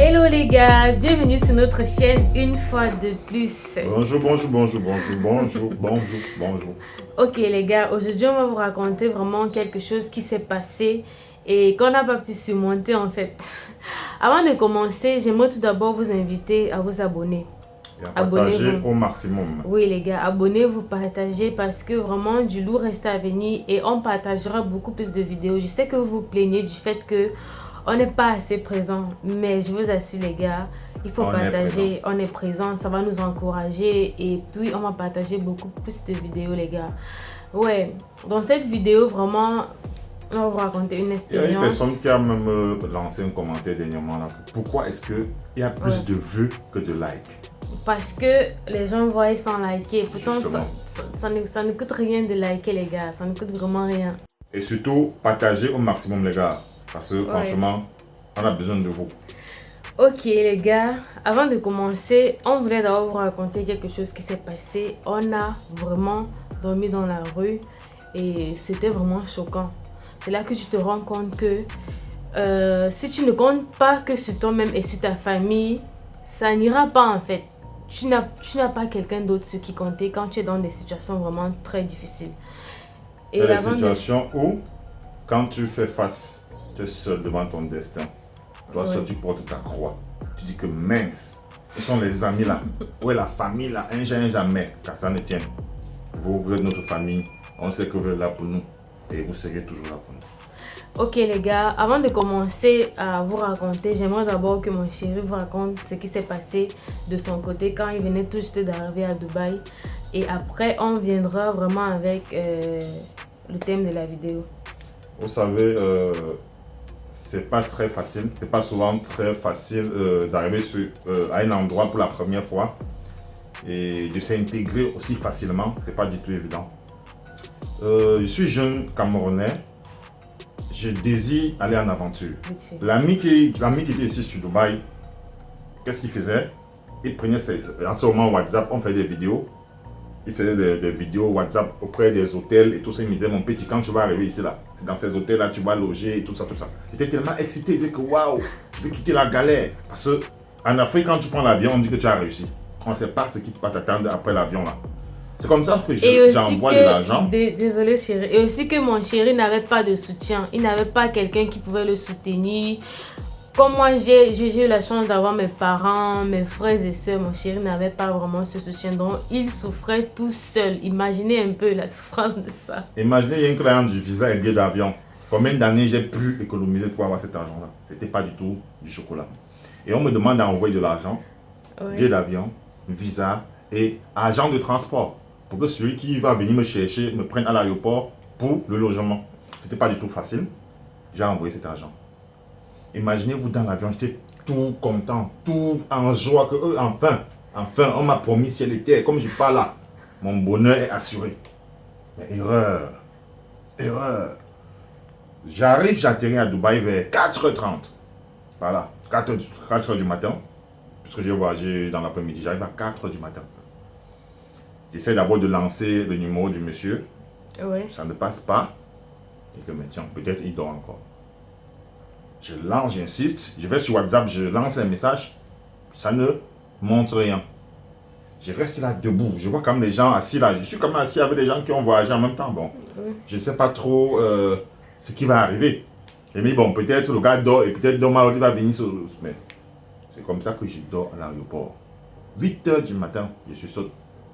Hello les gars, bienvenue sur notre chaîne une fois de plus. Bonjour. Ok les gars, aujourd'hui on va vous raconter vraiment quelque chose qui s'est passé et qu'on n'a pas pu surmonter en fait. Avant de commencer, j'aimerais tout d'abord vous inviter à vous abonner. Et à partager au maximum. Oui les gars, abonnez-vous, partagez parce que vraiment du lourd reste à venir et on partagera beaucoup plus de vidéos. Je sais que vous vous plaignez du fait que on n'est pas assez présent, mais je vous assure les gars, il faut partager, on est présent, ça va nous encourager et puis on va partager beaucoup plus de vidéos les gars. Ouais, dans cette vidéo vraiment, on va vous raconter une expérience. Il y a une personne qui a même lancé un commentaire dernièrement là. Pourquoi est-ce qu'il y a plus de vues que de likes? Parce que les gens voient sans liker. Pourtant, ça ne coûte rien de liker les gars. Ça ne coûte vraiment rien. Et surtout, partagez au maximum les gars. Parce que franchement, on a besoin de vous. Ok les gars, avant de commencer, on voulait d'abord vous raconter quelque chose qui s'est passé. On a vraiment dormi dans la rue et c'était vraiment choquant. C'est là que tu te rends compte que si tu ne comptes pas que sur toi-même et sur ta famille, ça n'ira pas en fait. Tu n'as pas quelqu'un d'autre sur qui compter quand tu es dans des situations vraiment très difficiles. Et il y a des situations où, quand tu fais face, tu es seul devant ton destin. Toi seul, tu portes ta croix. Tu dis que mince, où sont les amis là? Où est la famille là? Un jamais, car ça ne tient. Vous êtes notre famille. On sait que vous êtes là pour nous. Et vous serez toujours là pour nous. Ok les gars, avant de commencer à vous raconter, j'aimerais d'abord que mon chéri vous raconte ce qui s'est passé de son côté quand il venait tout juste d'arriver à Dubaï. Et après, on viendra vraiment avec le thème de la vidéo. Vous savez, c'est pas très facile, c'est pas souvent très facile d'arriver à un endroit pour la première fois et de s'intégrer aussi facilement, c'est pas du tout évident. Je suis jeune Camerounais, je désire aller en aventure. L'ami qui était ici sur Dubaï, qu'est-ce qu'il faisait? Il prenait en ce moment WhatsApp, on fait des vidéos. Il faisait des vidéos WhatsApp auprès des hôtels et tout ça. Il me disait, mon petit, quand tu vas arriver ici, là, c'est dans ces hôtels-là, tu vas loger et tout ça, tout ça. J'étais tellement excité, il disait que waouh, je vais quitter la galère. Parce qu'en Afrique, quand tu prends l'avion, on dit que tu as réussi. On ne sait pas ce qui va t'attendre après l'avion, là. C'est comme ça que j'envoie de l'argent. Désolé chérie. Et aussi que mon chéri n'avait pas de soutien. Il n'avait pas quelqu'un qui pouvait le soutenir. Comme moi, j'ai eu la chance d'avoir mes parents, mes frères et soeurs, mon chéri n'avait pas vraiment ce soutien. Donc, il souffrait tout seul. Imaginez un peu la souffrance de ça. Imaginez, il y a une cliente du visa et billet d'avion. Combien d'années j'ai pu économiser pour avoir cet argent-là? C'était pas du tout du chocolat. Et on me demande d'envoyer de l'argent, billet d'avion, visa et agent de transport. Pour que celui qui va venir me chercher me prenne à l'aéroport pour le logement. C'était pas du tout facile. J'ai envoyé cet argent. Imaginez-vous dans l'avion, j'étais tout content, tout en joie que enfin, on m'a promis ciel et terre. Comme je parle là, mon bonheur est assuré. Mais erreur. J'atterris à Dubaï vers 4h30. Voilà, 4h du matin. Puisque j'ai voyagé dans l'après-midi, j'arrive à 4h du matin. J'essaie d'abord de lancer le numéro du monsieur. Ça ne passe pas. Et que maintenant, peut-être il dort encore. Je lance, j'insiste, je vais sur WhatsApp, je lance un message, ça ne montre rien. Je reste là debout, je vois comme les gens assis là, je suis comme assis avec des gens qui ont voyagé en même temps. Bon, je ne sais pas trop ce qui va arriver. Je me dis, bon, peut-être le gars dort et peut-être demain il va venir sur... Mais c'est comme ça que je dors à l'aéroport. 8h du matin, je suis saute.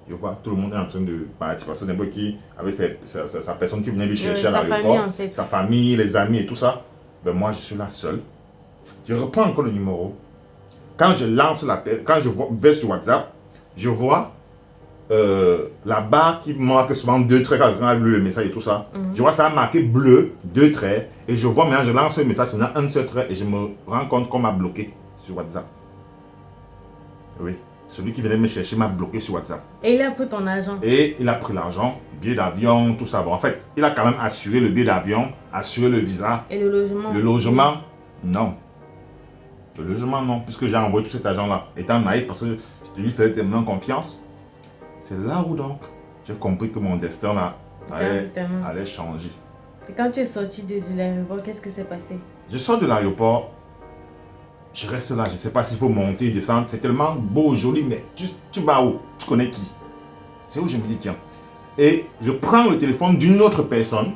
Je vois tout le monde est en train de partir parce que c'est un peu qui, avec sa personne qui venait lui chercher à l'aéroport, en fait. Sa famille, les amis et tout ça. Ben moi, je suis là seul. Je reprends encore le numéro. Quand je lance l'appel, quand je vais sur WhatsApp, je vois la barre qui marque souvent 2 traits quand on lu le message et tout ça. Je vois ça a marqué bleu, 2 traits. Et je vois maintenant, je lance le message, on a un seul trait et je me rends compte qu'on m'a bloqué sur WhatsApp. Oui. Celui qui venait me chercher m'a bloqué sur WhatsApp. Et il a pris ton argent. Et il a pris l'argent, billet d'avion, tout ça. Bon, en fait, il a quand même assuré le billet d'avion, assuré le visa. Et le logement? Le logement, non. Le logement, non. Puisque j'ai envoyé tout cet argent-là. Étant naïf, parce que je lui faisais tellement confiance. C'est là où donc, j'ai compris que mon destin là allait changer. Et quand tu es sorti de l'aéroport, qu'est-ce qui s'est passé? Je sors de l'aéroport. Je reste là, je ne sais pas s'il faut monter, descendre. C'est tellement beau, joli, mais tu vas où? Tu connais qui? C'est où je me dis, tiens. Et je prends le téléphone d'une autre personne,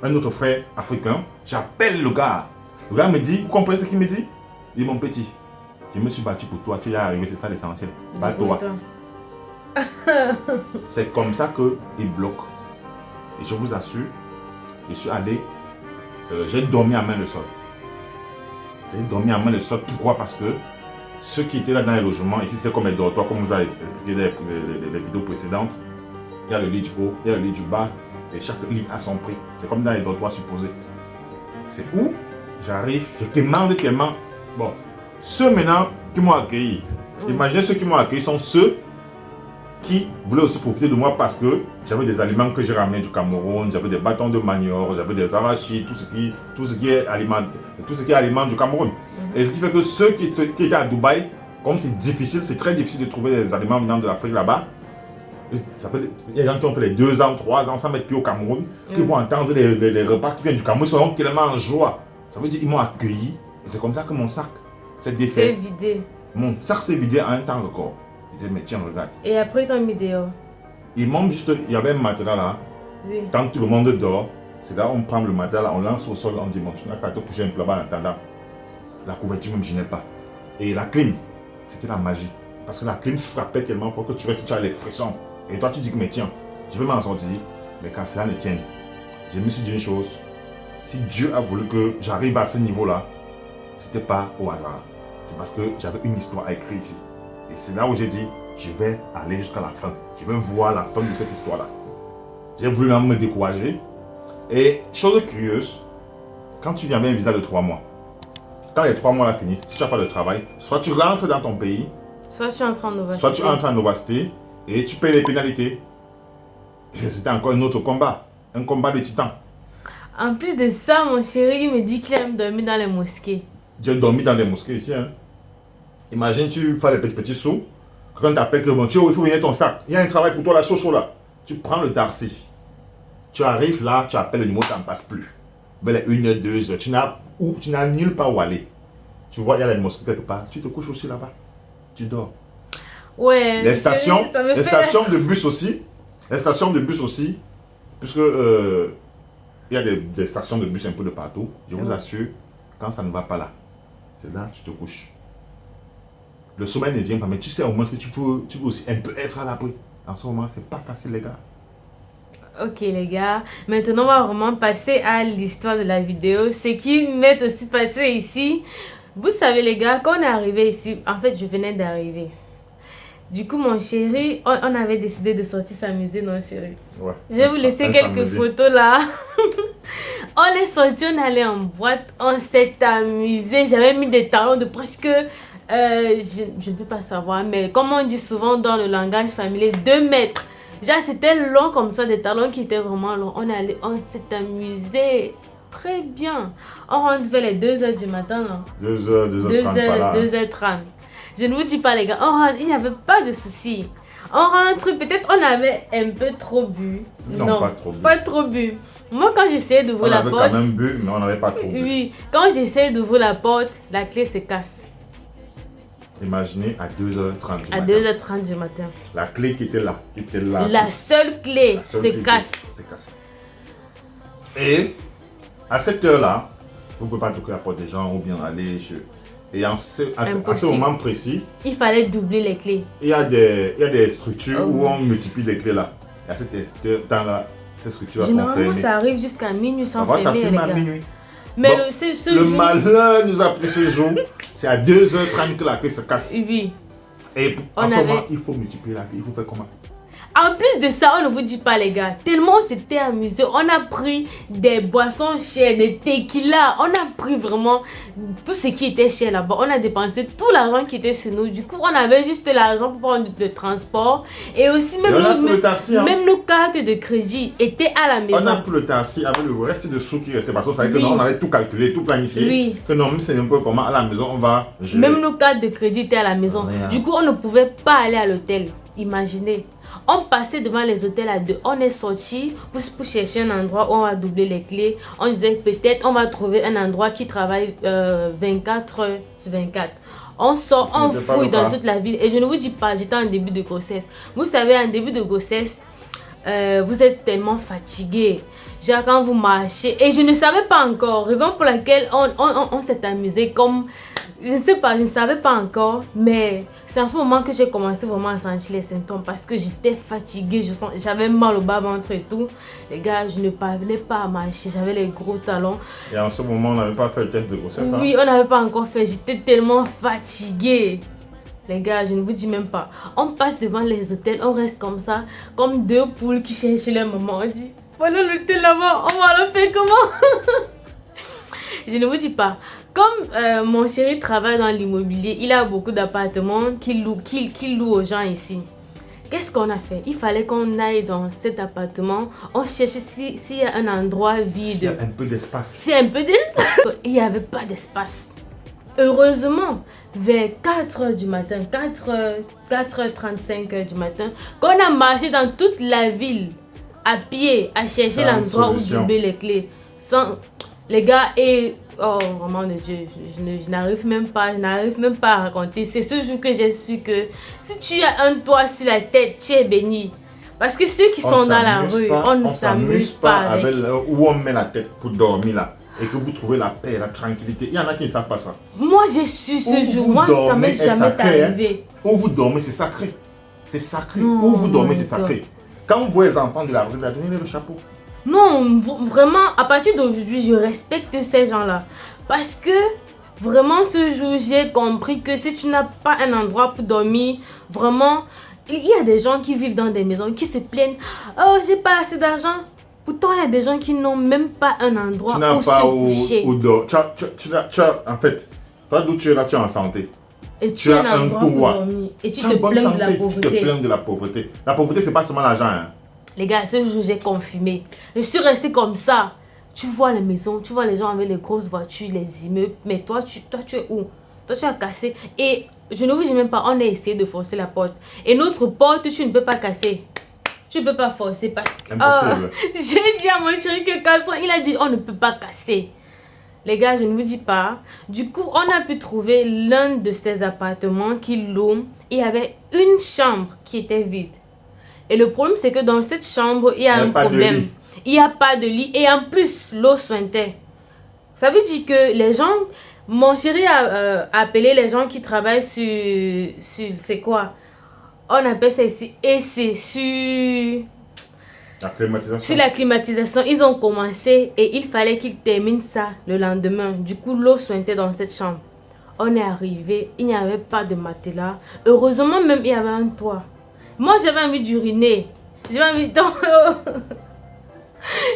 un autre frère africain. J'appelle le gars. Le gars me dit, vous comprenez ce qu'il me dit? Il dit, mon petit, je me suis battu pour toi, tu y es arrivé, c'est ça l'essentiel. Pas toi. C'est comme ça qu'il bloque. Et je vous assure, je suis allé, j'ai dormi à main le sol. J'ai dormi à main le sol. Pourquoi? Parce que ceux qui étaient là dans les logements, ici c'était comme les dortoirs, comme vous avez expliqué dans les vidéos précédentes. Il y a le lit du haut, il y a le lit du bas, et chaque lit a son prix. C'est comme dans les dortoirs supposés. C'est où j'arrive, je demande tellement. Bon, ceux maintenant qui m'ont accueilli, imaginez ceux qui m'ont accueilli sont ceux qui voulaient aussi profiter de moi parce que j'avais des aliments que j'ai ramenés du Cameroun, j'avais des bâtons de manioc, j'avais des arachides, tout ce qui est aliment du Cameroun. Et ce qui fait que ceux qui étaient à Dubaï, comme c'est difficile, c'est très difficile de trouver des aliments venant de l'Afrique là-bas. Il y a des gens qui ont fait les 2 ans, 3 ans sans mettre pied au Cameroun, qui vont entendre les repas qui viennent du Cameroun, ils seront tellement en joie. Ça veut dire qu'ils m'ont accueilli. Et c'est comme ça que mon sac s'est défait. C'est vidé. Mon sac s'est vidé en un temps record. Ils disaient, mais tiens, regarde. Et après, ils t'ont mis dehors. Ils m'ont juste, il y avait un matelas là. Oui. Quand tout le monde dort, c'est là on prend le matelas là, on lance au sol, on dit, bon, tu n'as qu'à te coucher un peu là-bas en attendant. La couverture même, je n'ai pas. Et la clim, c'était la magie. Parce que la clim frappait tellement fort que tu restes, tu as les frissons. Et toi, tu dis que, mais tiens, je vais m'en sortir. Mais quand cela ne tienne, je me suis dit une chose. Si Dieu a voulu que j'arrive à ce niveau-là, ce n'était pas au hasard. C'est parce que j'avais une histoire à écrire ici. Et c'est là où j'ai dit, je vais aller jusqu'à la fin. Je vais voir la fin de cette histoire-là. J'ai voulu me décourager. Et chose curieuse, quand tu viens avec un visa de 3 mois, quand les 3 mois là finissent, si tu n'as pas de travail, soit tu rentres dans ton pays, soit tu entres en Nova soit tu entres en Nova City et tu payes les pénalités. Et c'était encore un autre combat, un combat de titans. En plus de ça, mon chéri, il me dit qu'il aime dormir dans les mosquées. J'ai dormi dans les mosquées ici. Hein. Imagine, tu fais les petits sous. Quand tu appelles que bon, il faut venir ton sac. Il y a un travail pour toi là, chaud là. Tu prends le taxi. Tu arrives là, tu appelles le numéro, ça ne passe plus. Vers les 1h, 2h, tu n'as nulle part où aller. Tu vois, il y a les mosquées quelque part. Tu te couches aussi là-bas. Tu dors. Ouais. Les stations de bus aussi. Les stations de bus aussi. Puisque il y a des stations de bus un peu de partout. Je vous assure, quand ça ne va pas là, c'est là que tu te couches. Le sommeil ne vient pas, mais tu sais au moins que tu peux aussi un peu être à l'abri. En ce moment, c'est pas facile, les gars. Ok, les gars. Maintenant, on va vraiment passer à l'histoire de la vidéo. Ce qui m'est aussi passé ici. Vous savez, les gars, quand on est arrivé ici, en fait, je venais d'arriver. Du coup, mon chéri, on avait décidé de sortir s'amuser, non, chéri? Ouais. Je vais vous laisser quelques photos là. On est sorti, on allait en boîte, on s'est amusé. J'avais mis des talons de presque, je ne peux pas savoir, mais comme on dit souvent dans le langage familier, 2 mètres. Genre, c'était long comme ça, des talons qui étaient vraiment longs. On s'est amusé très bien. On rentre vers les 2h du matin, non? 2h30. 2h30. Je ne vous dis pas, les gars, on rentre, il n'y avait pas de souci. On rentre, peut-être on avait un peu trop bu. Non, pas trop bu. Moi, quand j'essayais d'ouvrir la porte... On avait quand même bu, mais on n'avait pas trop bu. Oui, quand j'essayais d'ouvrir la porte, la clé se casse. Imaginez à 2h30 du matin. À 2h30 du matin. La clé qui était là. La seule clé se casse. Et à cette heure-là, vous ne pouvez pas toquer la porte des gens ou bien aller chez... Et à ce moment précis, il fallait doubler les clés. Il y a des structures où on multiplie les clés là. Et à cet temps-là, ces structures sont fermées. Généralement, ça arrive jusqu'à minuit sans fermer, ça ferme les à gars. minuit. Mais bon, le jour, malheur nous a pris ce jour. C'est à 2h30 que la clé se casse. Oui. Et en ce moment, il faut multiplier la clé. Il faut faire comment? En plus de ça, on ne vous dit pas, les gars, tellement on s'était amusé, on a pris des boissons chères, des tequila, on a pris vraiment tout ce qui était cher là-bas. On a dépensé tout l'argent qui était sur nous. Du coup, on avait juste l'argent pour prendre le transport. Et aussi, même nos cartes de crédit étaient à la maison. On a pris le taxi avec le reste de sous qui restait. Parce qu'on savait que non, on avait tout calculé, tout planifié. Oui. Que non, mais c'est un peu comment à la maison on va gérer. Même nos cartes de crédit étaient à la maison. Du coup, on ne pouvait pas aller à l'hôtel. Imaginez. On passait devant les hôtels à deux. On est sorti pour chercher un endroit où on va doubler les clés. On disait peut-être on va trouver un endroit qui travaille 24 heures sur 24. On sort, on fouille dans toute la ville. Et je ne vous dis pas, j'étais en début de grossesse. Vous savez, en début de grossesse, vous êtes tellement fatigué. Genre quand vous marchez. Et je ne savais pas encore. Raison pour laquelle on s'est amusé comme... Je ne sais pas, je ne savais pas encore. Mais c'est en ce moment que j'ai commencé vraiment à sentir les symptômes. Parce que j'étais fatiguée. J'avais mal au bas-ventre et tout. Les gars, je ne parvenais pas à marcher. J'avais les gros talons. Et en ce moment, on n'avait pas fait le test de grossesse. Oui, on n'avait pas encore fait. J'étais tellement fatiguée. Les gars, je ne vous dis même pas. On passe devant les hôtels, on reste comme ça, comme deux poules qui cherchent leur maman. On dit, voilà l'hôtel là-bas, on va le faire comment? Je ne vous dis pas. Comme mon chéri travaille dans l'immobilier, il a beaucoup d'appartements qu'il loue aux gens ici. Qu'est-ce qu'on a fait? Il fallait qu'on aille dans cet appartement. On cherchait s'il y a un endroit vide. Il y a un peu d'espace. C'est un peu d'espace. Il n'y avait pas d'espace. Heureusement, vers 4h du matin, 4h35 du matin, qu'on a marché dans toute la ville à pied, à chercher l'endroit où doubler les clés. Les gars, et oh, vraiment de Dieu, je n'arrive même pas à raconter. C'est ce jour que j'ai su que si tu as un toit sur la tête, tu es béni. Parce que ceux qui sont dans la rue, on ne s'amuse pas avec où on met la tête pour dormir là. Et que vous trouvez la paix, la tranquillité. Il y en a qui ne savent pas ça. Moi, j'ai su ce jour. Moi, ça m'est jamais arrivé. Où vous dormez, c'est sacré. C'est sacré. Où vous dormez, c'est sacré. Quand vous voyez les enfants de la rue, donnez-leur le chapeau. Non, vraiment, à partir d'aujourd'hui, je respecte ces gens-là. Parce que, vraiment, ce jour, j'ai compris que si tu n'as pas un endroit pour dormir, vraiment, il y a des gens qui vivent dans des maisons, qui se plaignent. Oh, j'ai pas assez d'argent. Pourtant, il y a des gens qui n'ont même pas un endroit où se coucher. En fait, toi d'où tu es là, tu es en santé. Et tu as un toit. Et tu te plains de la pauvreté. Tu te plains de la pauvreté. La pauvreté, c'est pas seulement l'argent. Hein. Les gars, ce jour, j'ai confirmé. Je suis restée comme ça. Tu vois les maisons, tu vois les gens avec les grosses voitures, les immeubles. Mais toi, tu es où? Toi, tu as cassé. Et je ne vous dis même pas, on a essayé de forcer la porte. Et notre porte, tu ne peux pas casser. Tu ne peux pas forcer parce que... Impossible. J'ai dit à mon chéri que cassons. Il a dit, on ne peut pas casser. Les gars, je ne vous dis pas. Du coup, on a pu trouver l'un de ces appartements qui loue. Il y avait une chambre qui était vide. Et le problème, c'est que dans cette chambre, il y a un problème. Il n'y a pas de lit. Et en plus, l'eau suintait. Ça veut dire que les gens... Mon chéri a appelé les gens qui travaillent sur c'est quoi? On appelle ça ici. Et c'est sur... La climatisation. Sur la climatisation. Ils ont commencé et il fallait qu'ils terminent ça le lendemain. Du coup, l'eau suintait dans cette chambre. On est arrivé. Il n'y avait pas de matelas. Heureusement, même, il y avait un toit. Moi, j'avais envie d'uriner. J'avais envie de...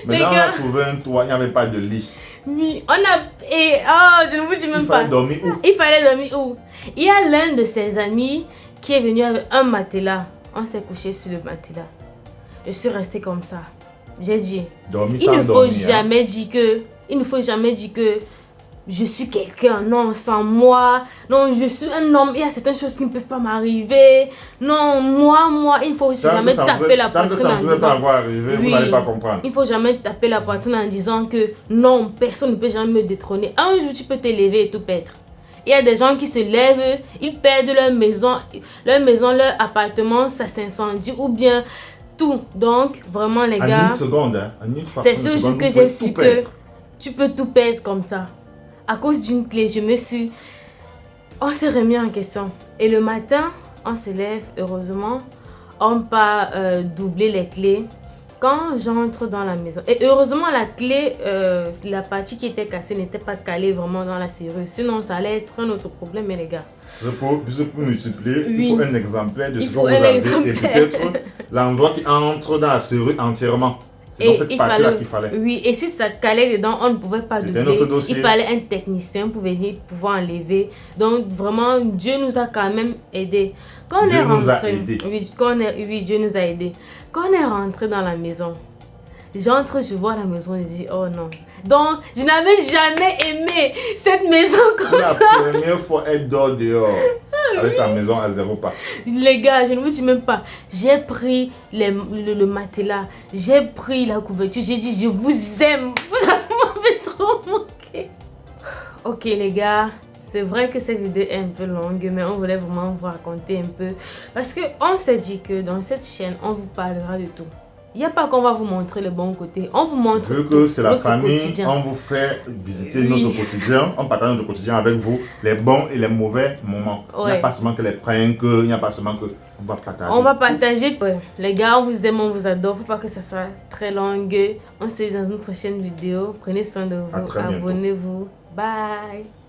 Maintenant, on a trouvé un toit. Il n'y avait pas de lit. Oui, on a... Et... Oh, je ne vous dis même pas. Il fallait dormir où? Il fallait dormir où? Il y a l'un de ses amis qui est venu avec un matelas. On s'est couché sur le matelas. Je suis restée comme ça. J'ai dit, il ne faut jamais dire que je suis quelqu'un. Non, sans moi. Non, je suis un homme. Il y a certaines choses qui ne peuvent pas m'arriver. Non, moi, il ne faut jamais taper la poitrine en disant... pas avoir arrivé, vous n'allez pas comprendre. Il ne faut jamais taper la poitrine en disant que non, personne ne peut jamais me détrôner. Un jour, tu peux te lever et tout perdre. Il y a des gens qui se lèvent, ils perdent leur maison, leur appartement, ça s'incendie ou bien tout. Donc, vraiment les gars, en une seconde, hein, c'est ce jour que j'ai su que tu peux tout perdre comme ça. À cause d'une clé, on s'est remis en question. Et le matin, on se lève, heureusement, on part doubler les clés. Quand j'entre dans la maison, et heureusement la clé, la partie qui était cassée n'était pas calée vraiment dans la serrure. Sinon, ça allait être un autre problème, les gars. Pour multiplier, oui. Il faut un exemplaire de ce que vous avez et peut-être l'endroit qui entre dans la serrure entièrement. C'est dans cette partie-là qu'il fallait. Oui, et si ça calait dedans, on ne pouvait pas doubler. Il fallait un technicien pour venir pouvoir enlever. Donc vraiment, Dieu nous a quand même aidés. Quand Dieu nous a aidés. Oui, Dieu nous a aidés. Quand on est rentré dans la maison, j'entre, je vois la maison, je dis oh non. Donc, je n'avais jamais aimé cette maison comme ça. La première fois, elle dort dehors. avec sa maison à 0 pas. Les gars, je ne vous dis même pas. J'ai pris le matelas, j'ai pris la couverture, j'ai dit je vous aime. Vous m'avez trop manqué. Ok les gars, c'est vrai que cette vidéo est un peu longue, mais on voulait vraiment vous raconter un peu. Parce qu'on s'est dit que dans cette chaîne, on vous parlera de tout. Il n'y a pas qu'on va vous montrer le bon côté. On vous montre Vu que c'est la famille, quotidien. on vous fait visiter notre quotidien. On partage notre quotidien avec vous, les bons et les mauvais moments. Il n'y a pas seulement que les pranks, il n'y a pas seulement que... On va partager. On va partager. Ouais. Les gars, on vous aime, on vous adore. Faut pas que ça soit très long. On se dit dans une prochaine vidéo. Prenez soin de vous. Abonnez-vous. Bye.